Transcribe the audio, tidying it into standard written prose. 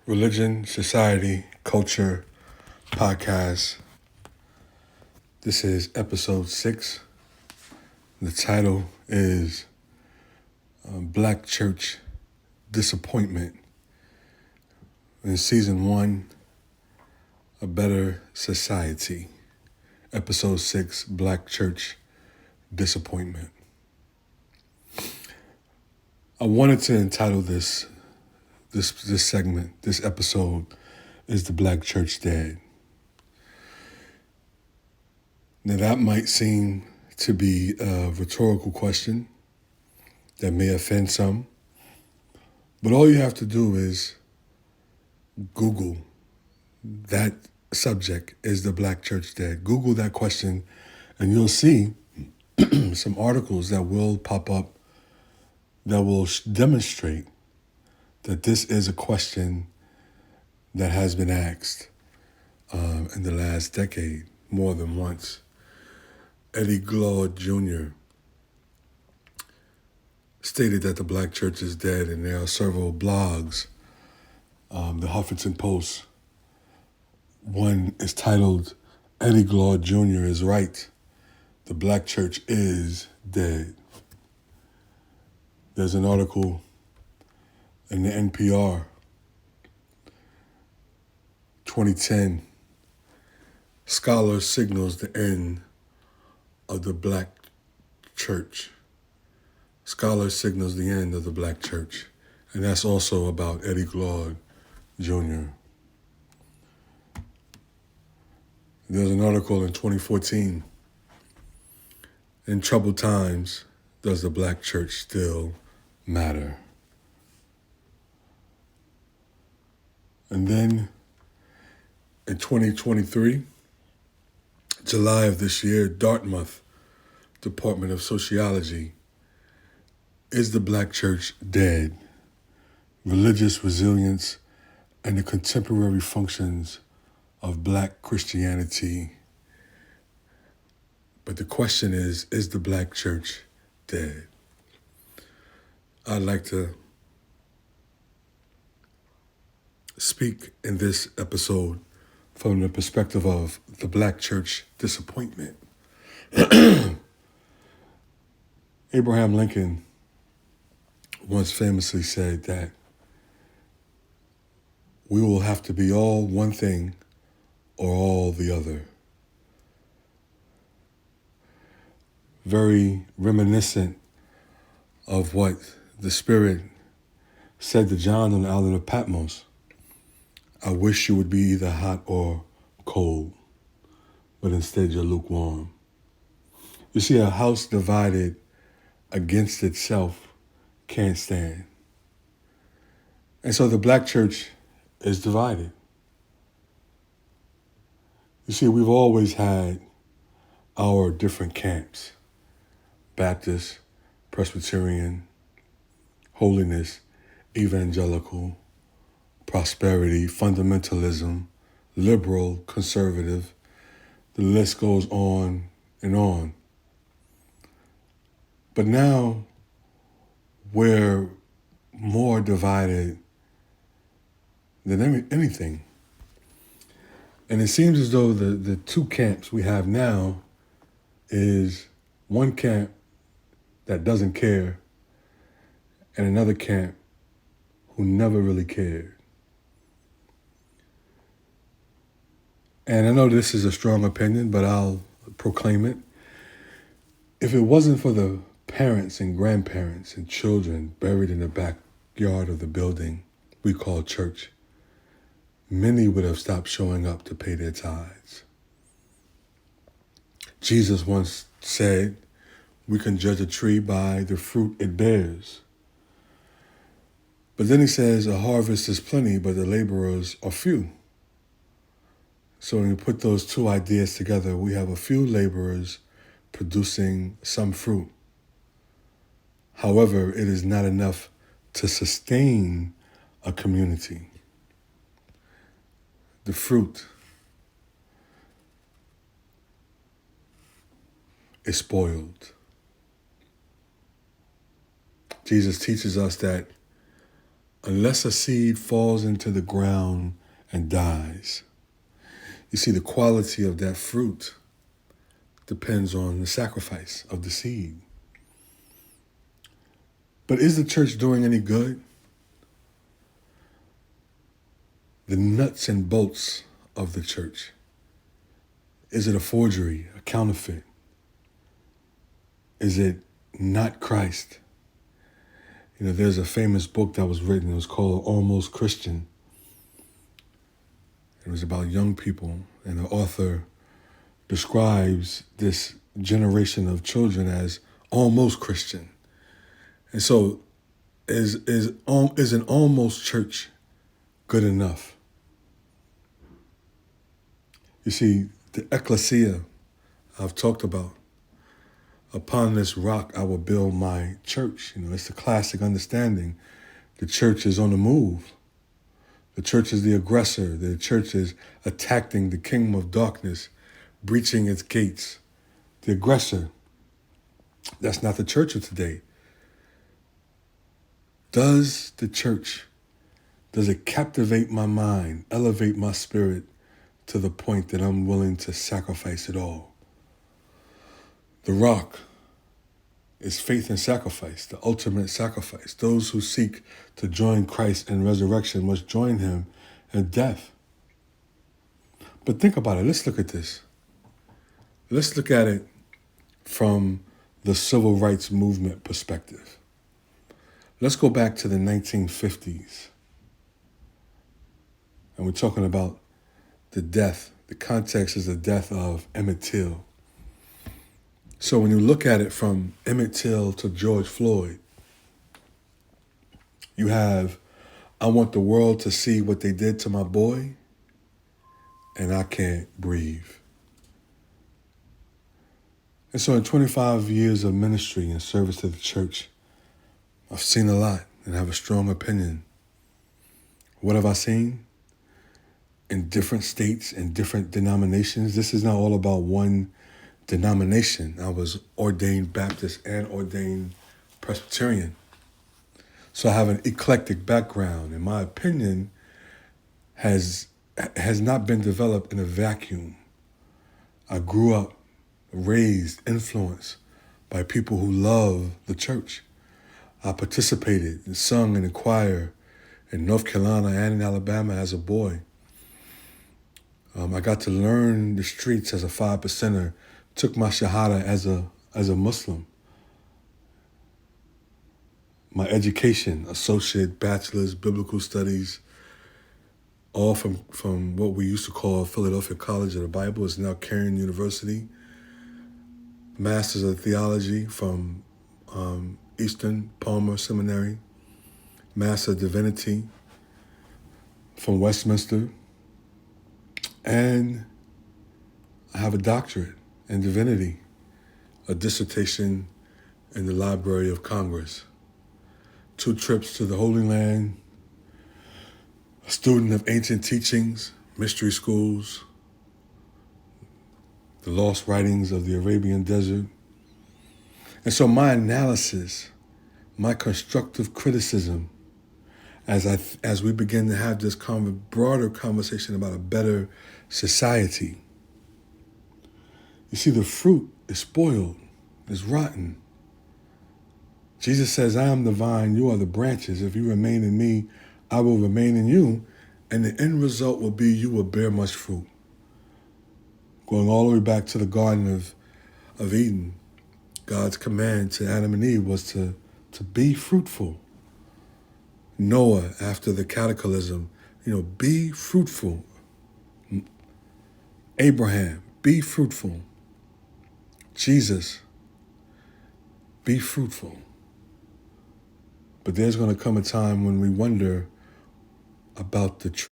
Religion, Society, Culture podcast. This is episode 6. The title is Black Church Disappointment. In season 1, A Better Society. Episode 6, Black Church Disappointment. I wanted to entitle this segment, this episode, is The Black Church Dead? Now that might seem to be a rhetorical question that may offend some, but all you have to do is Google that subject, is the Black Church dead? Google that question and you'll see some articles that will pop up that will demonstrate that this is a question that has been asked in the last decade more than once. Eddie Glaude Jr. stated that the Black Church is dead, and there are several blogs. The Huffington Post, one is titled, Eddie Glaude Jr. is right. The Black Church is dead. There's an article in the NPR, 2010, Scholar signals the end of the Black Church. Scholar signals the end of the Black Church. And that's also about Eddie Glaude Jr. There's an article in 2014, In Troubled Times, Does the Black Church Still Matter? And then in 2023, July of this year, Dartmouth Department of Sociology, Is the Black Church Dead? Religious Resilience and the Contemporary Functions of Black Christianity. But the question is the Black Church dead? I'd like to speak in this episode from the perspective of the Black Church disappointment. Abraham Lincoln once famously said that we will have to be all one thing or all the other. Very reminiscent of what the Spirit said to John on the island of Patmos. I wish you would be either hot or cold, but instead you're lukewarm. You see, a house divided against itself can't stand. And so the Black Church is divided. You see, we've always had our different camps: Baptist, Presbyterian, holiness, evangelical, prosperity, fundamentalism, liberal, conservative. The list goes on and on. But now we're more divided than anything. And it seems as though the two camps we have now is one camp that doesn't care and another camp who never really cared. And I know this is a strong opinion, but I'll proclaim it. If it wasn't for the parents and grandparents and children buried in the backyard of the building we call church, many would have stopped showing up to pay their tithes. Jesus once said, we can judge a tree by the fruit it bears. But then he says, a harvest is plenty, but the laborers are few. So when you put those two ideas together, we have a few laborers producing some fruit. However, it is not enough to sustain a community. The fruit is spoiled. Jesus teaches us that unless a seed falls into the ground and dies. You see, the quality of that fruit depends on the sacrifice of the seed. But is the church doing any good? The nuts and bolts of the church. Is it a forgery, a counterfeit? Is it not Christ? You know, there's a famous book that was written. It was called Almost Christian. It was about young people, and the author describes this generation of children as almost Christian. And so, is an almost church good enough? You see, the ecclesia I've talked about. Upon this rock, I will build my church. You know, it's the classic understanding. The church is on the move. The church is the aggressor. The church is attacking the kingdom of darkness, breaching its gates. The aggressor. That's not the church of today. Does the church, does it captivate my mind, elevate my spirit to the point that I'm willing to sacrifice it all? The rock is faith and sacrifice, the ultimate sacrifice. Those who seek to join Christ in resurrection must join him in death. But think about it. Let's look at this. Let's look at it from the civil rights movement perspective. Let's go back to the 1950s. And we're talking about the death. The context is the death of Emmett Till. So when you look at it from Emmett Till to George Floyd, you have, I want the world to see what they did to my boy, and I can't breathe. And so in 25 years of ministry and service to the church, I've seen a lot and have a strong opinion. What have I seen? In different states and different denominations, this is not all about one denomination. I was ordained Baptist and ordained Presbyterian. So I have an eclectic background, and my opinion has not been developed in a vacuum. I grew up, raised, influenced by people who love the church. I participated and sung in the choir in North Carolina and in Alabama as a boy. I got to learn the streets as a 5%er, took my Shahada as a Muslim. My education, associate, bachelor's, biblical studies, all from what we used to call Philadelphia College of the Bible, is now Cairn University. Master's of Theology from Eastern Palmer Seminary. Master of Divinity from Westminster. And I have a doctorate in divinity, a dissertation in the Library of Congress, 2 trips to the Holy Land, a student of ancient teachings, mystery schools, the lost writings of the Arabian desert. And so my analysis, my constructive criticism, as we begin to have this broader conversation about a better society. You see, the fruit is spoiled, is rotten. Jesus says, I am the vine, you are the branches. If you remain in me, I will remain in you. And the end result will be you will bear much fruit. Going all the way back to the Garden of Eden, God's command to Adam and Eve was to be fruitful. Noah, after the cataclysm, be fruitful. Abraham, be fruitful. Jesus, be fruitful. But there's going to come a time when we wonder about the truth.